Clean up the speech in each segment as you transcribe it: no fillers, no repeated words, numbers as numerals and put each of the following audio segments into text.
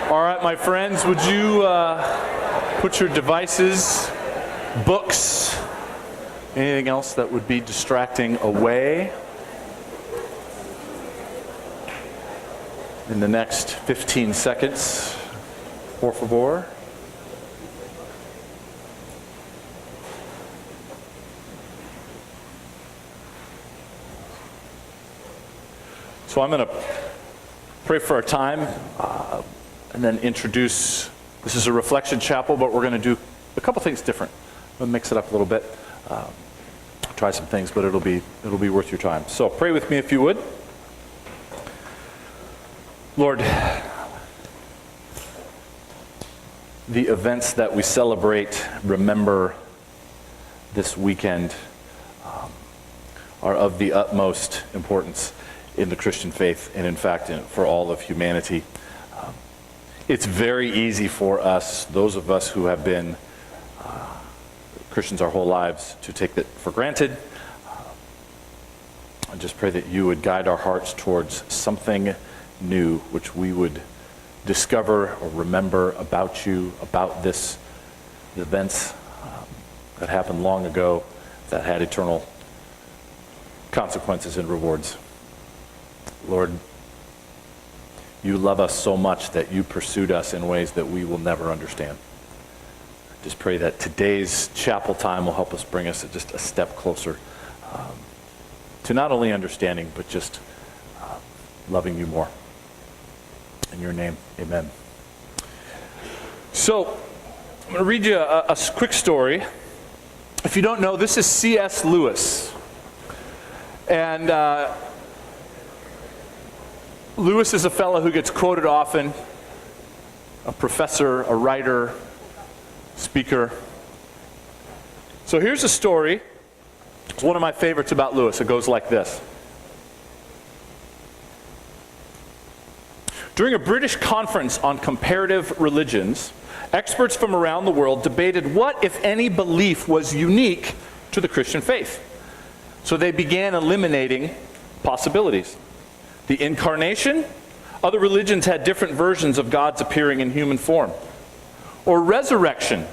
All right, my friends, would you put your devices, books, anything else that would be distracting away? In the next 15 seconds, por favor. So I'm going to pray for our time and then introduce, this is a reflection chapel, but we're going to do a couple things different. We'll mix it up a little bit, try some things, but it'll be worth your time. So pray with me if you would. Lord, the events that we celebrate, remember this weekend are of the utmost importance in the Christian faith and in fact for all of humanity. It's very easy for us, those of us who have been Christians our whole lives, to take that for granted. I just pray that you would guide our hearts towards something new, which we would discover or remember about you, about this events that happened long ago that had eternal consequences and rewards. Lord, you love us so much that you pursued us in ways that we will never understand. Just pray that today's chapel time will help us bring us just a step closer to not only understanding, but just loving you more. In your name, amen. So, I'm going to read you a quick story. If you don't know, this is C.S. Lewis. And Lewis is a fellow who gets quoted often, a professor, a writer, speaker. So here's a story. It's one of my favorites about Lewis. It goes like this. During a British conference on comparative religions, experts from around the world debated what, if any, belief was unique to the Christian faith. So they began eliminating possibilities. The incarnation, other religions had different versions of God's appearing in human form. Or resurrection,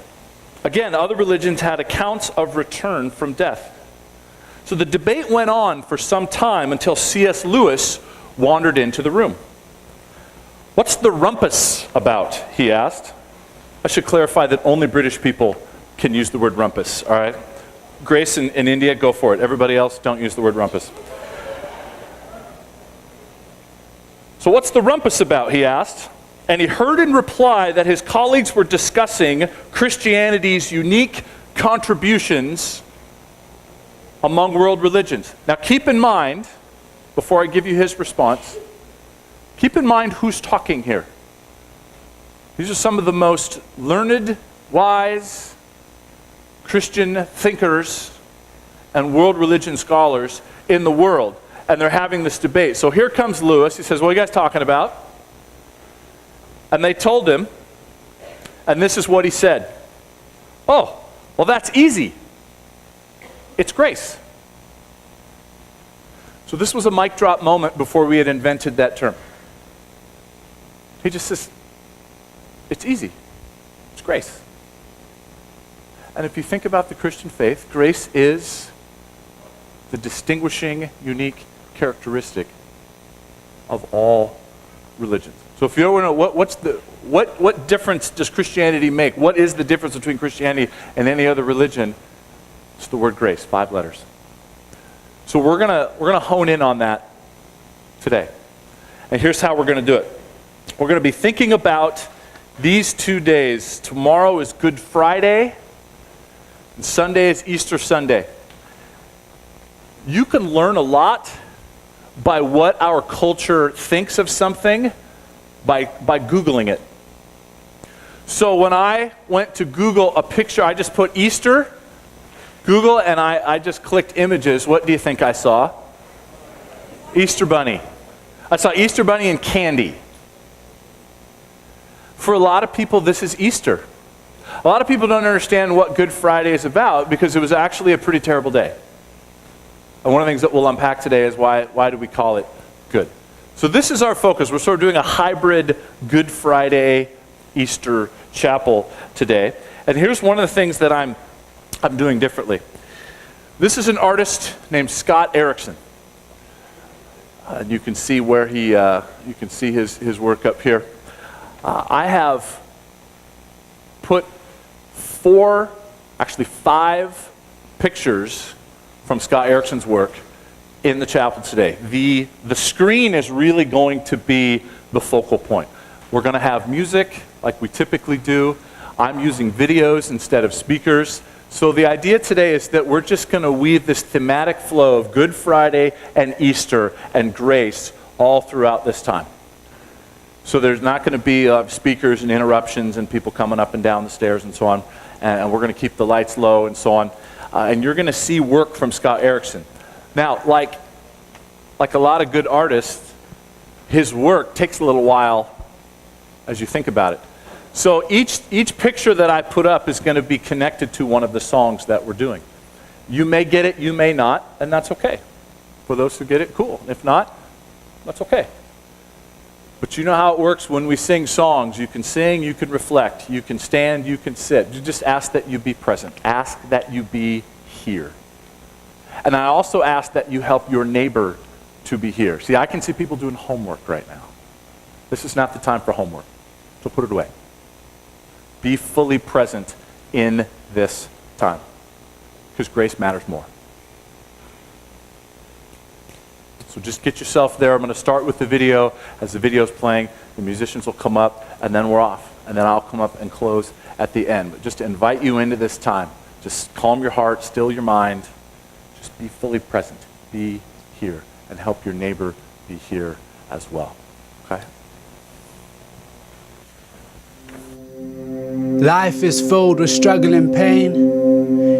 again, other religions had accounts of return from death. So the debate went on for some time until C.S. Lewis wandered into the room. "What's the rumpus about?" he asked. I should clarify that only British people can use the word rumpus, all right? Grace in India, go for it. Everybody else, don't use the word rumpus. "So what's the rumpus about?" he asked. And he heard in reply that his colleagues were discussing Christianity's unique contributions among world religions. Now keep in mind, before I give you his response, keep in mind who's talking here. These are some of the most learned, wise Christian thinkers and world religion scholars in the world. And they're having this debate. So here comes Lewis. He says, "What are you guys talking about?" And they told him, and this is what he said. "Oh, well, that's easy. It's grace." So this was a mic drop moment before we had invented that term. He just says, it's easy. It's grace. And if you think about the Christian faith, grace is the distinguishing, unique characteristic of all religions. So if you don't know what difference does Christianity make? What is the difference between Christianity and any other religion? It's the word grace, 5 letters. So we're gonna hone in on that today. And here's how we're gonna do it. We're gonna be thinking about these 2 days. Tomorrow is Good Friday, and Sunday is Easter Sunday. You can learn a lot by what our culture thinks of something by Googling it. So when I went to Google a picture, I just put Easter, Google, and I just clicked images. What do you think I saw? Easter Bunny. I saw Easter Bunny and candy. For a lot of people, this is Easter. A lot of people don't understand what Good Friday is about because it was actually a pretty terrible day. And one of the things that we'll unpack today is why do we call it good? So this is our focus. We're sort of doing a hybrid Good Friday, Easter chapel today. And here's one of the things that I'm doing differently. This is an artist named Scott Erickson. And you can see where you can see his work up here. I have put 5 pictures from Scott Erickson's work in the chapel today. The screen is really going to be the focal point. We're going to have music like we typically do. I'm using videos instead of speakers. So the idea today is that we're just going to weave this thematic flow of Good Friday and Easter and grace all throughout this time. So there's not going to be speakers and interruptions and people coming up and down the stairs and so on. And we're going to keep the lights low and so on. And you're going to see work from Scott Erickson. Now, like a lot of good artists, his work takes a little while as you think about it. So each picture that I put up is going to be connected to one of the songs that we're doing. You may get it, you may not, and that's okay. For those who get it, cool. If not, that's okay. But you know how it works when we sing songs. You can sing, you can reflect, you can stand, you can sit. You just ask that you be present. Ask that you be here. And I also ask that you help your neighbor to be here. See, I can see people doing homework right now. This is not the time for homework, so put it away. Be fully present in this time, because grace matters more. So just get yourself there. I'm going to start with the video. As the video's playing, the musicians will come up, and then we're off. And then I'll come up and close at the end. But just to invite you into this time, just calm your heart, still your mind. Just be fully present. Be here, and help your neighbor be here as well. Okay? Life is filled with struggle and pain,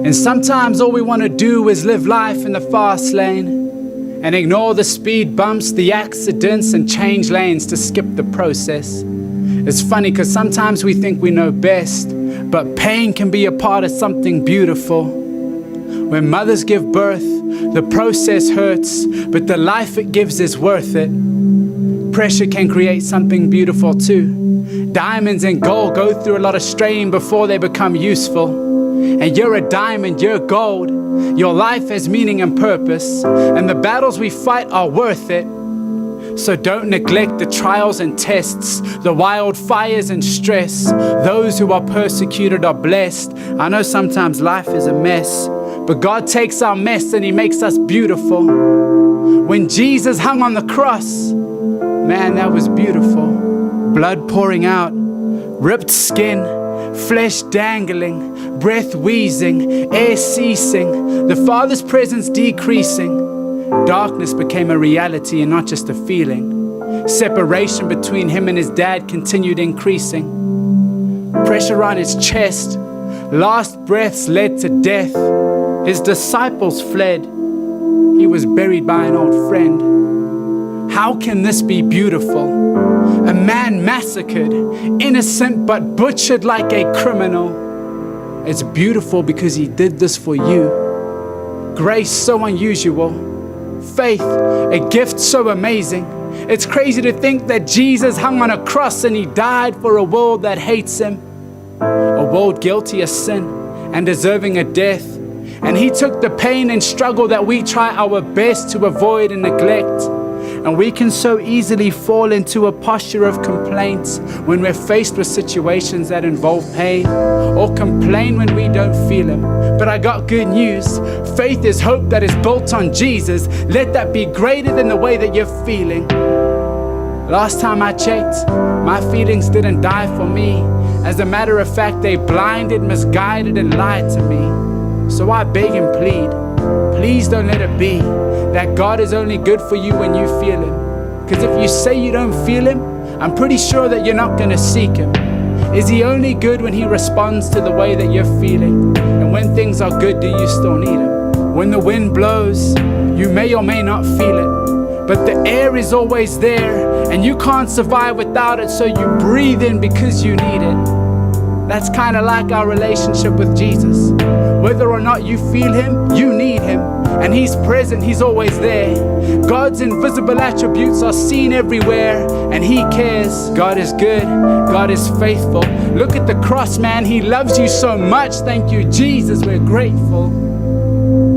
and sometimes all we want to do is live life in the fast lane and ignore the speed bumps, the accidents, and change lanes to skip the process. It's funny because sometimes we think we know best, but pain can be a part of something beautiful. When mothers give birth, the process hurts, but the life it gives is worth it. Pressure can create something beautiful too. Diamonds and gold go through a lot of strain before they become useful. And you're a diamond, you're gold. Your life has meaning and purpose, and the battles we fight are worth it. So don't neglect the trials and tests, the wildfires and stress. Those who are persecuted are blessed. I know sometimes life is a mess, but God takes our mess and He makes us beautiful. When Jesus hung on the cross, man, that was beautiful. Blood pouring out, ripped skin, flesh dangling, breath wheezing, air ceasing, the Father's presence decreasing. Darkness became a reality and not just a feeling. Separation between Him and His dad continued increasing. Pressure on His chest, last breaths led to death. His disciples fled. He was buried by an old friend. How can this be beautiful? A man massacred, innocent but butchered like a criminal. It's beautiful because He did this for you. Grace so unusual. Faith, a gift so amazing. It's crazy to think that Jesus hung on a cross and He died for a world that hates Him. A world guilty of sin and deserving a death. And He took the pain and struggle that we try our best to avoid and neglect. And we can so easily fall into a posture of complaints when we're faced with situations that involve pain, or complain when we don't feel Him. But I got good news. Faith is hope that is built on Jesus. Let that be greater than the way that you're feeling. Last time I checked, my feelings didn't die for me. As a matter of fact, they blinded, misguided, and lied to me. So I beg and plead, please don't let it be that God is only good for you when you feel Him. Because if you say you don't feel Him, I'm pretty sure that you're not going to seek Him. Is He only good when He responds to the way that you're feeling? And when things are good, do you still need Him? When the wind blows, you may or may not feel it, but the air is always there, and you can't survive without it, so you breathe in because you need it. That's kind of like our relationship with Jesus. Whether or not you feel Him, you need Him. and He's present, He's always there. God's invisible attributes are seen everywhere, and He cares. God is good, God is faithful. Look at the cross, man, He loves you so much. Thank you, Jesus, we're grateful.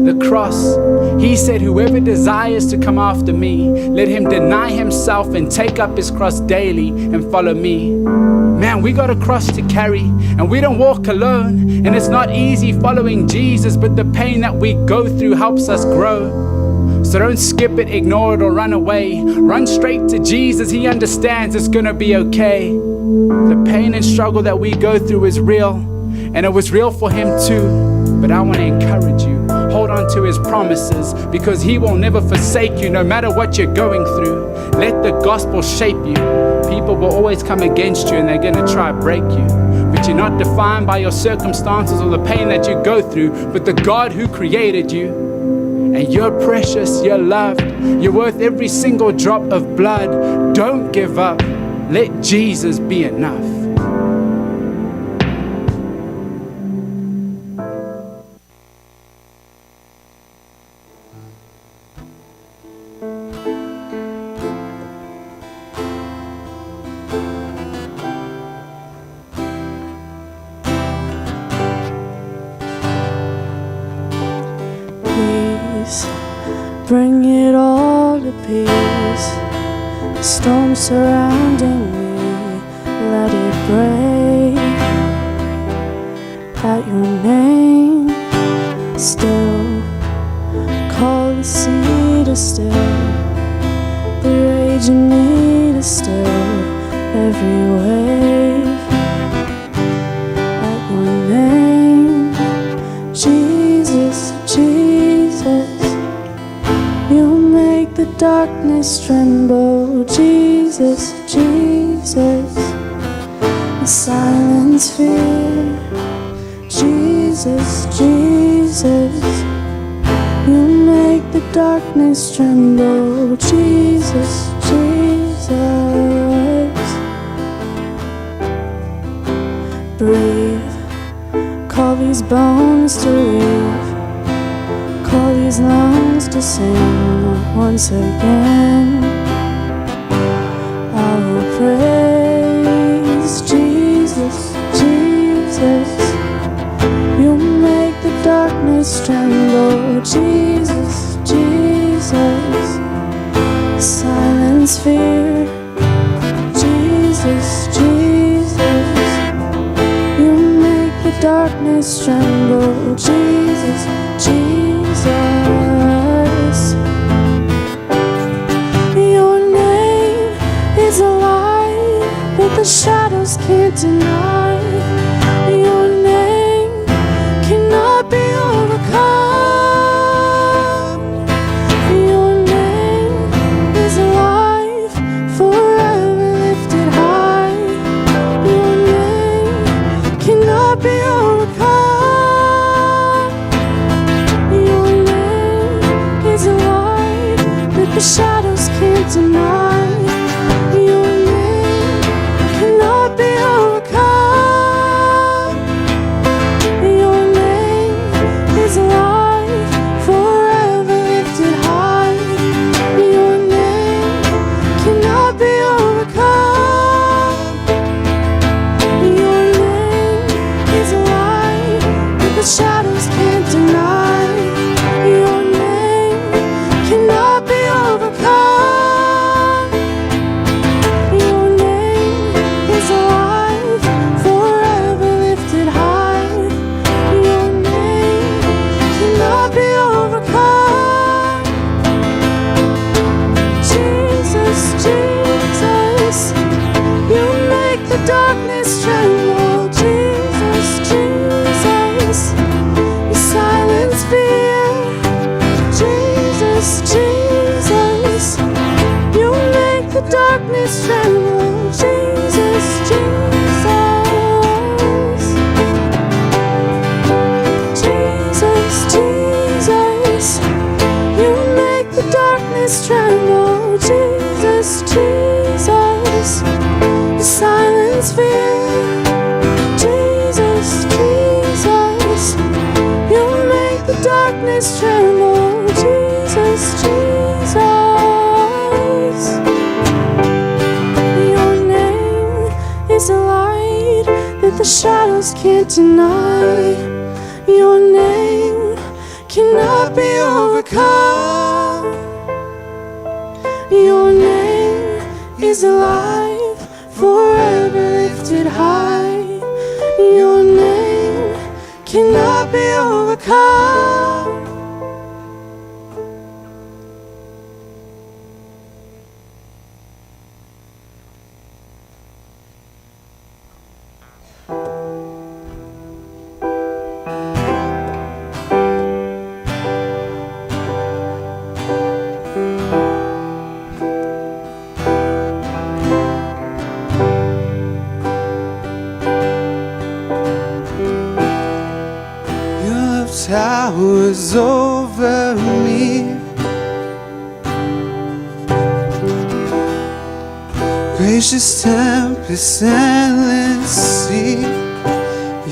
The cross, He said, whoever desires to come after me, let him deny himself and take up his cross daily and follow me. Man, we got a cross to carry, and we don't walk alone, and it's not easy following Jesus, but the pain that we go through helps us grow. So don't skip it, ignore it, or run away. Run straight to Jesus, He understands it's gonna be okay. The pain and struggle that we go through is real, and it was real for Him too. But I want to encourage you, hold on to His promises, because He will never forsake you no matter what you're going through. Let the gospel shape you. People will always come against you, and they're going to try to break you. But you're not defined by your circumstances or the pain that you go through, but the God who created you. And you're precious, you're loved, you're worth every single drop of blood. Don't give up. Let Jesus be enough. Bring it all to peace. The storm surrounding me, let it break. At your name, still call the sea to still, the rage in me to still every wave. At your name, Jesus, Jesus, you make the darkness tremble. Jesus, Jesus, you silence fear. Jesus, Jesus, you make the darkness tremble. Jesus, Jesus, breathe, call these bones to live, call these lungs to sing once again. I will praise Jesus, Jesus, you make the darkness tremble. Jesus, Jesus, silence fear. Jesus, Jesus, you make the darkness tremble. Jesus, Jesus, your name is a light that the shadows can't deny. Your name cannot be overcome. Your name is alive, forever lifted high. Your name cannot be overcome. Your name is alive, that the shadows can't deny. Your name cannot be overcome. Your name is alive, forever lifted high. Your name cannot be overcome. Your name is alive, that the shadows can't deny. Your name cannot be overcome. Your name is alive, forever lifted high. Your name cannot be overcome. Jesus, Jesus, you make the darkness tremble. Jesus, Jesus, you silence fear. Jesus, Jesus, you make the darkness tremble. Jesus, Jesus, Jesus, Jesus, you make the darkness tremble. Jesus, Jesus, you silence fear. Jesus, Jesus, you make the darkness tremble. light that the shadows can't deny. Your name cannot be overcome. Your name is alive, forever lifted high. Your name cannot be overcome. Towers over me, gracious tempest, endless sea.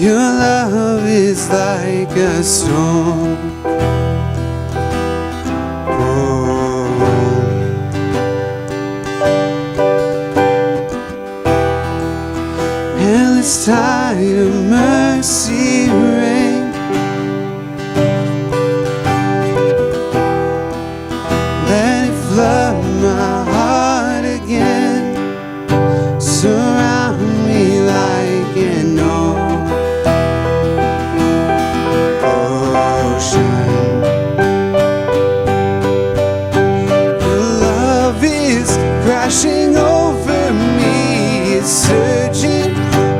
Your love is like a storm. Endless tide of mercy rain. Flood my heart again, surround me like an ocean. Your love is crashing over me, it's surging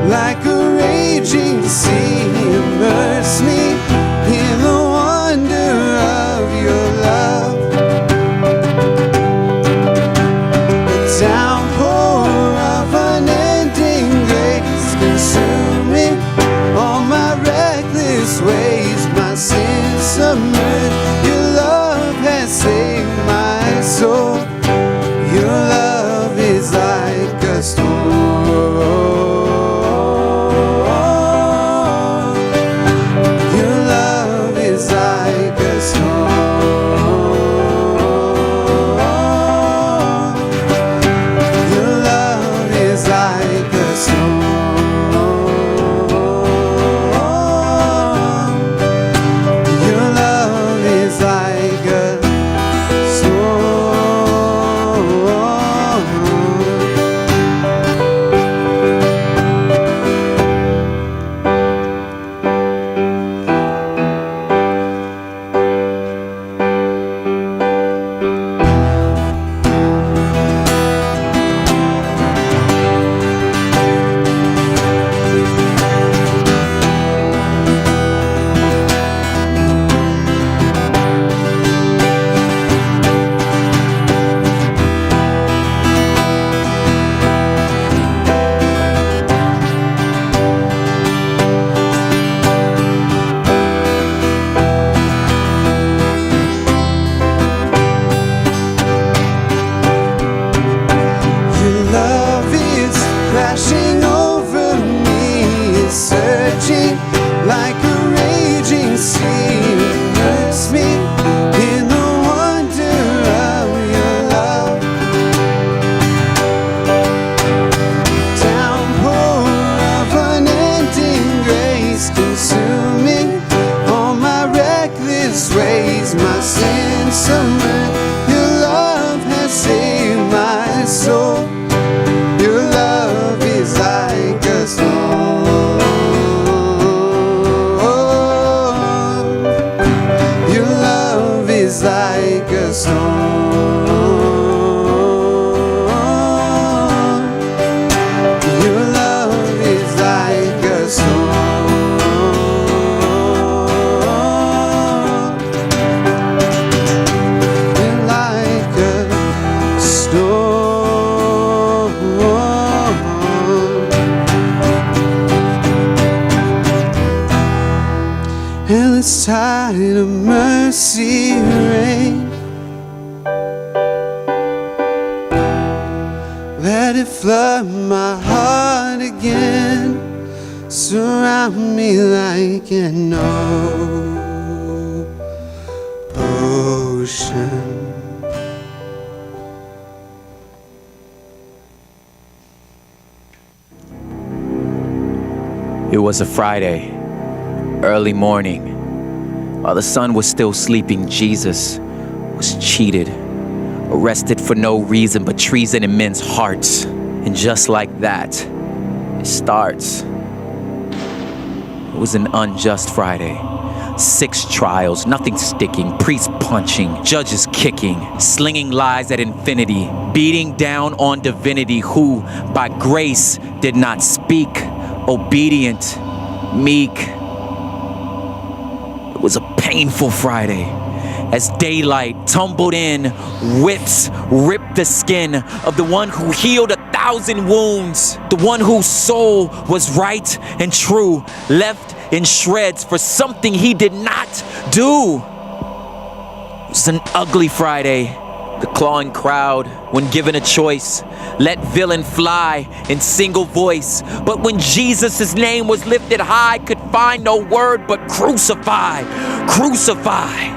like a raging sea. Immerse me in the wonder of your love. Downpour of unending grace, consuming all my reckless ways, my sins submerged. Your love has saved my soul. Your love is like a storm. Your love is like a storm. Crashing over me, it's surging like a raging sea. Immerse me in the wonder of your love. Downpour of unending grace, consuming all my reckless ways, my sins submerged. Your love has saved my soul. Your love is like a storm. Your love is like a storm. Your love is like a storm. And like a storm. Endless tide of mercy rain. Let it flood my heart again, surround me like an ocean. It was a Friday, early morning. While the sun was still sleeping, Jesus was cheated, arrested for no reason but treason in men's hearts. And just like that, it starts. It was an unjust Friday. 6 trials, nothing sticking, priests punching, judges kicking, slinging lies at infinity, beating down on divinity who, by grace, did not speak, obedient, meek. It was a painful Friday. As daylight tumbled in, whips ripped the skin of the one who healed 1,000 wounds, the one whose soul was right and true, left in shreds for something he did not do. It was an ugly Friday. The clawing crowd, when given a choice, let villain fly in single voice. But when Jesus' name was lifted high, could find no word but crucify, crucify.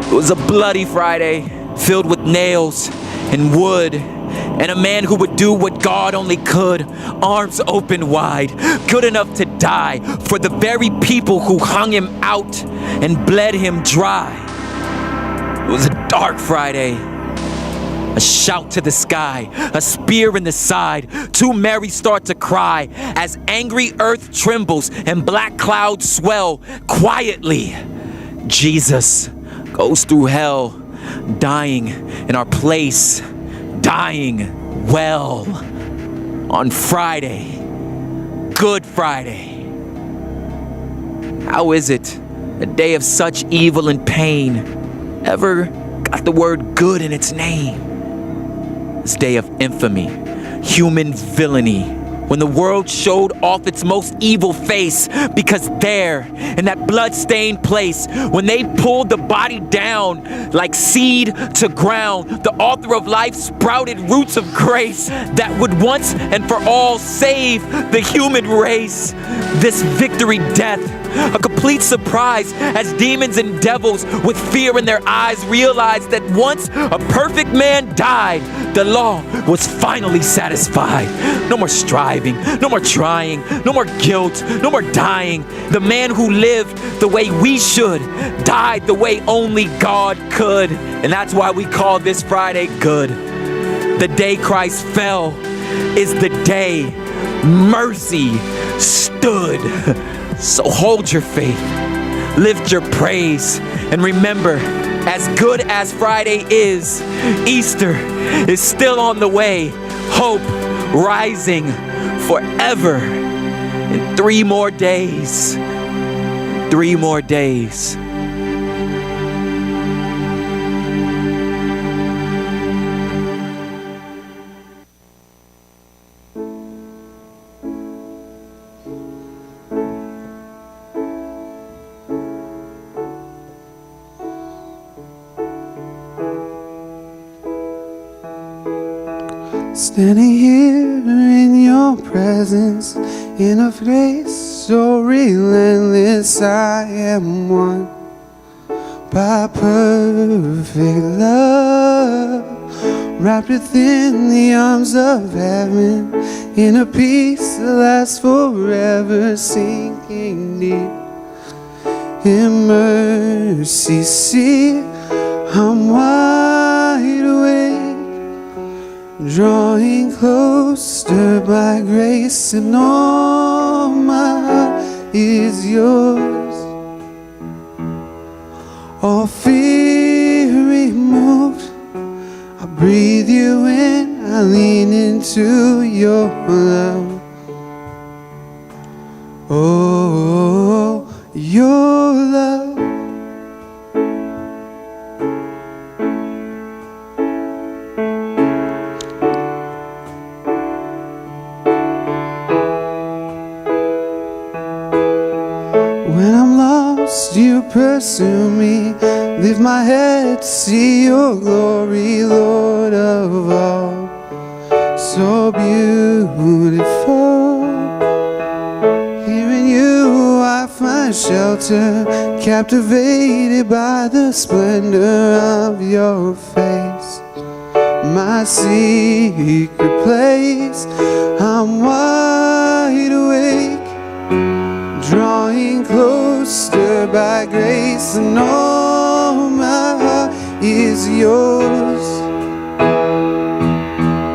It was a bloody Friday, filled with nails and wood, and a man who would do what God only could, arms open wide, good enough to die for the very people who hung him out and bled him dry. It was a dark Friday, a shout to the sky, a spear in the side. 2 Marys start to cry as angry earth trembles and black clouds swell quietly. Jesus goes through hell, dying in our place, dying well. On Friday, Good Friday. How is it a day of such evil and pain ever got the word good in its name? This day of infamy, human villainy, when the world showed off its most evil face, because there, in that blood-stained place, when they pulled the body down like seed to ground, the author of life sprouted roots of grace that would once and for all save the human race. This victory death, a complete surprise as demons and devils with fear in their eyes realized that once a perfect man died, the law was finally satisfied. No more striving, no more trying, no more guilt, no more dying. The man who lived the way we should died the way only God could. And that's why we call this Friday good. The day Christ fell is the day mercy stood. So hold your faith, lift your praise, and remember, as good as Friday is, Easter is still on the way. Hope rising forever in 3 more days. 3 more days. Standing here in your presence, in a place so relentless, I am won by perfect love, wrapped within the arms of heaven, in a peace that lasts forever, sinking deep in mercy. See, I'm wide awake, drawing closer by grace, and all my heart is yours. All fear removed, I breathe you in, I lean into your love. Oh, your love. When I'm lost, you pursue me. Lift my head to see your glory, Lord of all. So beautiful. Here in you I find shelter, captivated by the splendor of your face. My secret place, I'm wide awake, grace, and all my heart is yours.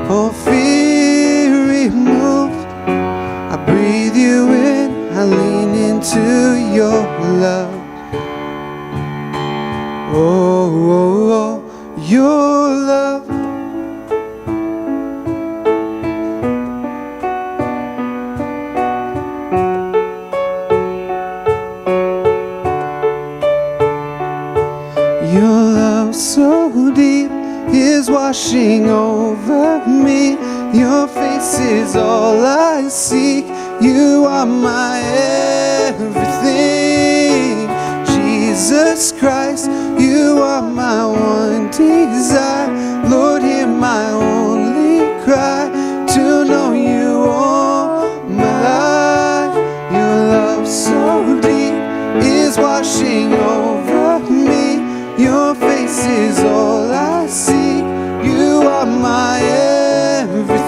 All fear removed, I breathe you in, I lean into your love. Oh, oh, oh, your love. Your love so deep is washing over me. Your face is all I seek. You are my everything. Jesus Christ, you are my one desire. Lord, hear my only cry, to know you all my life. Your love so deep is washing over me. Your face is all I seek. You are my everything.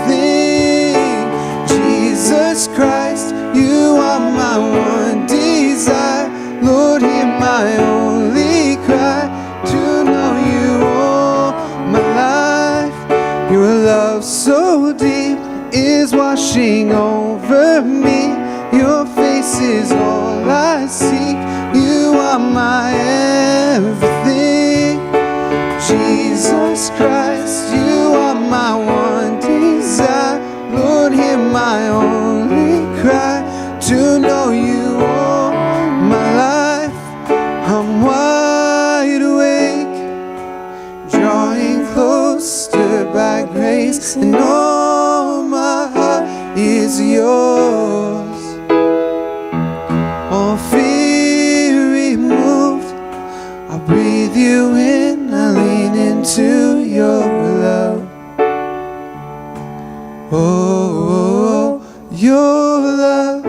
Jesus Christ, you are my one desire. Lord, hear my only cry, to know you all my life. Your love so deep is washing over me. Your face is all I seek. You are my everything. Jesus Christ, you are my one desire. Lord, hear my only cry, to know you all my life. I'm wide awake, drawing closer by grace, and all my heart is yours. All fear removed, I breathe you in, I lean into your love. Oh, oh, oh, your love.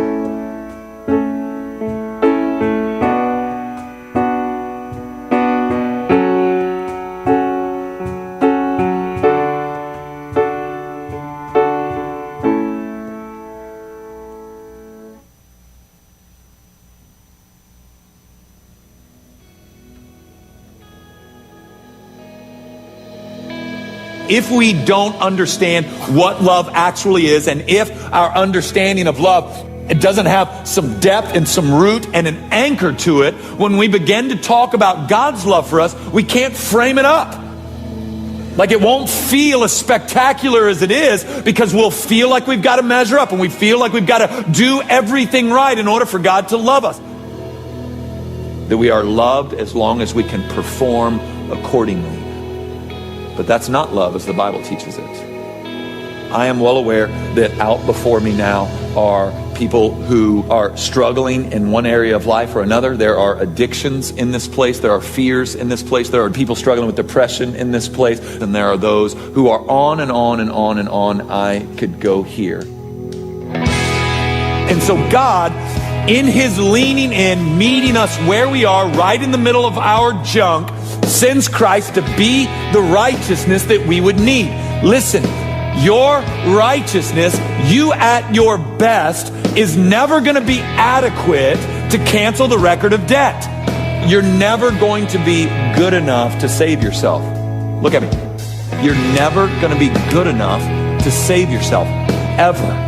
If we don't understand what love actually is, and if our understanding of love, it doesn't have some depth and some root and an anchor to it, when we begin to talk about God's love for us, we can't frame it up. Like, it won't feel as spectacular as it is, because we'll feel like we've got to measure up, and we feel like we've got to do everything right in order for God to love us. That we are loved as long as we can perform accordingly. But that's not love as the Bible teaches it. I am well aware that out before me now are people who are struggling in one area of life or another. There are addictions in this place. There are fears in this place. There are people struggling with depression in this place. And there are those who are on and on and on and on. I could go here. And so God, in his leaning in, meeting us where we are, right in the middle of our junk, sends Christ to be the righteousness that we would need. Listen, your righteousness, you at your best, is never going to be adequate to cancel the record of debt. You're never going to be good enough to save yourself. Look at me. You're never going to be good enough to save yourself, ever.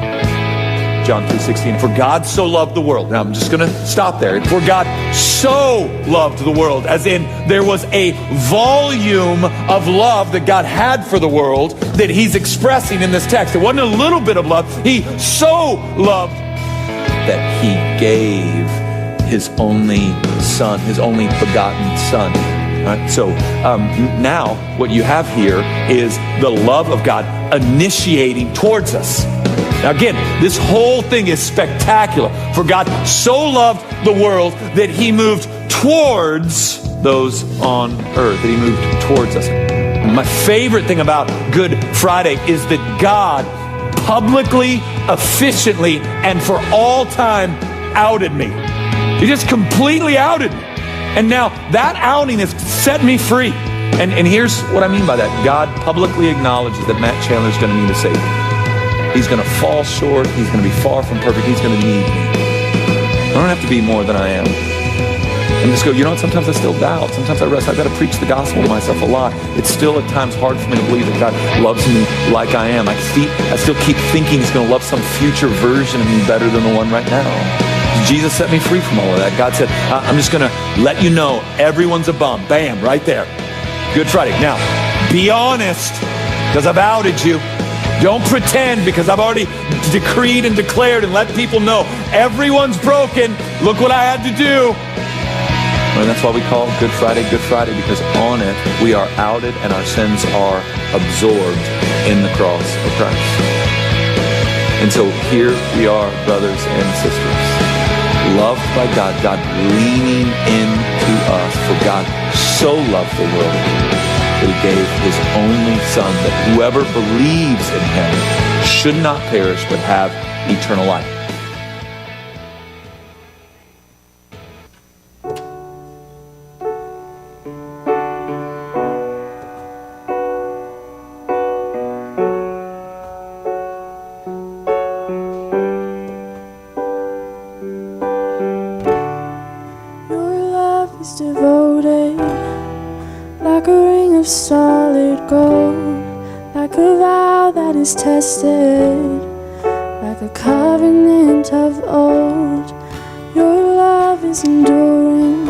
John 3:16, for God so loved the world. Now I'm just going to stop there. For God so loved the world, as in there was a volume of love that God had for the world that he's expressing in this text. It wasn't a little bit of love. He so loved that he gave his only son, his only begotten son. Right? So now what you have here is the love of God initiating towards us. Now again, this whole thing is spectacular. For God so loved the world that he moved towards those on earth, that he moved towards us. And my favorite thing about Good Friday is that God publicly, efficiently, and for all time outed me. He just completely outed me. And now that outing has set me free. And here's what I mean by that. God publicly acknowledges that Matt Chandler is going to need a Savior. He's going to fall short. He's going to be far from perfect. He's going to need me. I don't have to be more than I am. And just go, you know what, sometimes I still doubt. Sometimes I rest. I've got to preach the gospel to myself a lot. It's still at times hard for me to believe that God loves me like I am. I still keep thinking he's going to love some future version of me better than the one right now. Jesus set me free from all of that. God said, I'm just going to let you know everyone's a bum. Bam, right there. Good Friday. Now, be honest, because I've outed you. Don't pretend, because I've already decreed and declared and let people know everyone's broken. Look what I had to do. And that's why we call Good Friday, because on it we are outed and our sins are absorbed in the cross of Christ. And so here we are, brothers and sisters, loved by God, God leaning into us, for God so loved the world that he gave his only Son, that whoever believes in him should not perish but have eternal life. Solid gold, like a vow that is tested, like a covenant of old. Your love is enduring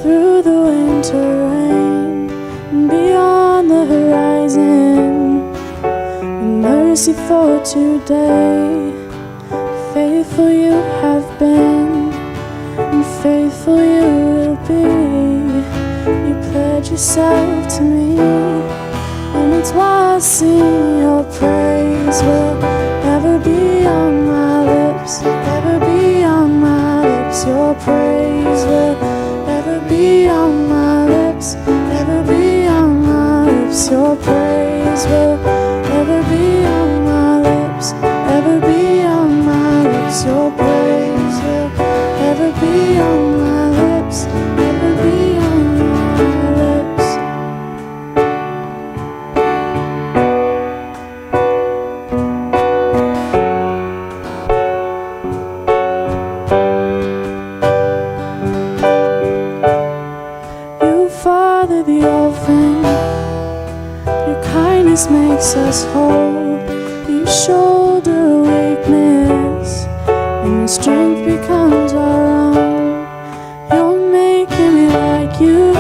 through the winter rain and beyond the horizon. In mercy for today, faithful you have been, and faithful you will be. You pledge yourself to me, and it's why I sing your praise will ever be on my lips, ever be on my lips. Your praise will ever be on my lips, ever be on my lips. Your praise will ever be on my lips, ever be on my lips. Your praise will ever be on my lips, ever be on my lips. Makes us whole. You shoulder weakness, and your strength becomes our own. You're making me like you,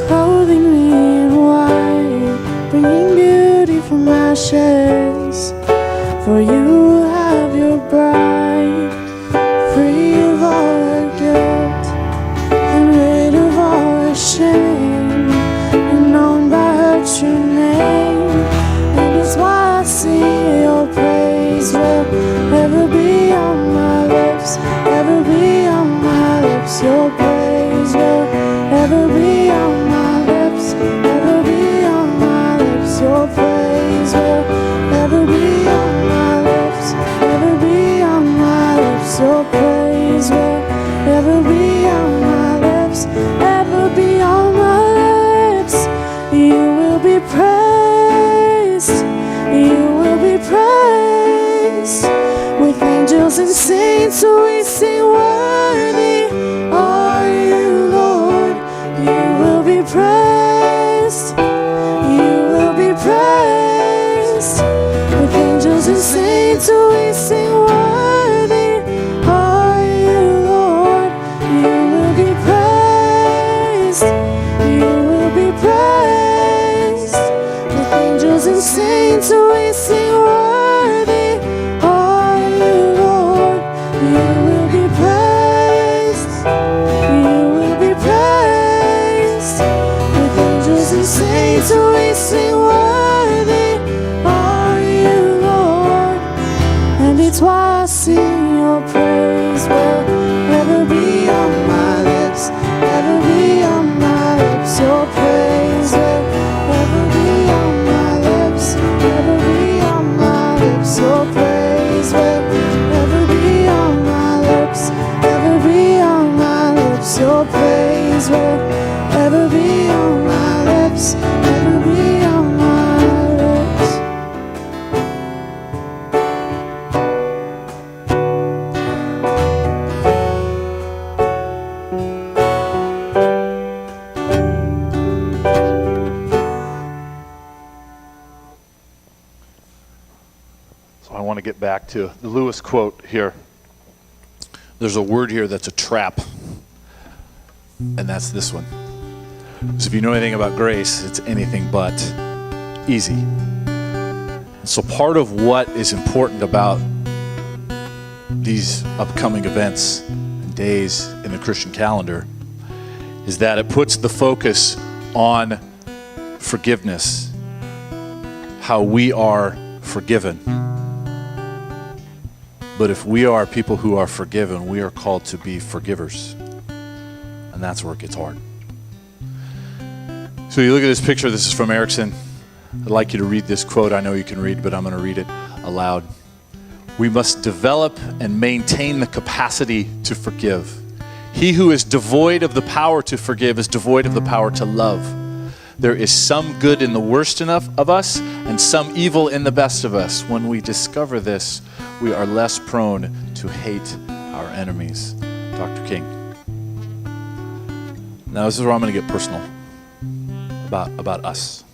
clothing me in white, bringing beauty from ashes. For you have your bride, free of all her guilt and rid of all her shame, and known by her true name. And it's why I sing your praise will ever be on my lips, ever be on my lips. Your praise will ever be on my lips, ever be on my lips. Your praise will ever be on my lips, ever be on my lips. Your praise will ever be on my lips, ever be on my lips. You will be praised, you will be praised. With angels and saints we sing, worthy are you, Lord. You will be praised, you will be praised. With angels and saints we sing, worthy are you, Lord. You will be praised, you will be praised. With angels and saints we sing, worthy are you, Lord. You will be praised, you will be praised. With angels and saints we sing, worthy are you, Lord. And it's why I sing your praise will ever be on my lips, ever be on my lips. Your praise will ever be on my lips, ever be on my lips. Your praise will ever be on my lips, ever be on my lips. Your praise will ever be on my lips, ever be on my lips. get back to the Lewis quote here. There's a word here that's a trap, and that's this one. So if you know anything about grace, it's anything but easy. So part of what is important about these upcoming events and days in the Christian calendar is that it puts the focus on forgiveness, how we are forgiven. But if we are people who are forgiven, we are called to be forgivers. And that's where it gets hard. So you look at this picture, this is from Erickson. I'd like you to read this quote. I know you can read, but I'm going to read it aloud. We must develop and maintain the capacity to forgive. He who is devoid of the power to forgive is devoid of the power to love. There is some good in the worst enough of us and some evil in the best of us. When we discover this, we are less prone to hate our enemies. Dr. King. Now this is where I'm going to get personal about us.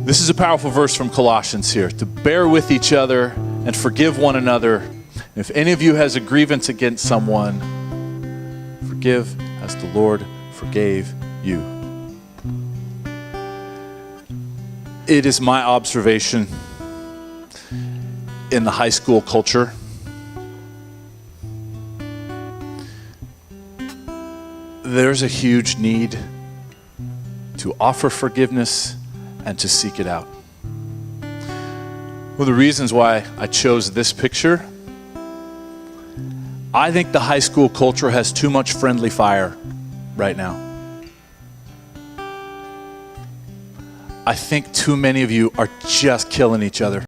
This is a powerful verse from Colossians here. To bear with each other and forgive one another. If any of you has a grievance against someone, forgive as the Lord forgave you. It is my observation in the high school culture there's a huge need to offer forgiveness and to seek it out. One of the reasons why I chose this picture, I think the high school culture has too much friendly fire right now. I think too many of you are just killing each other.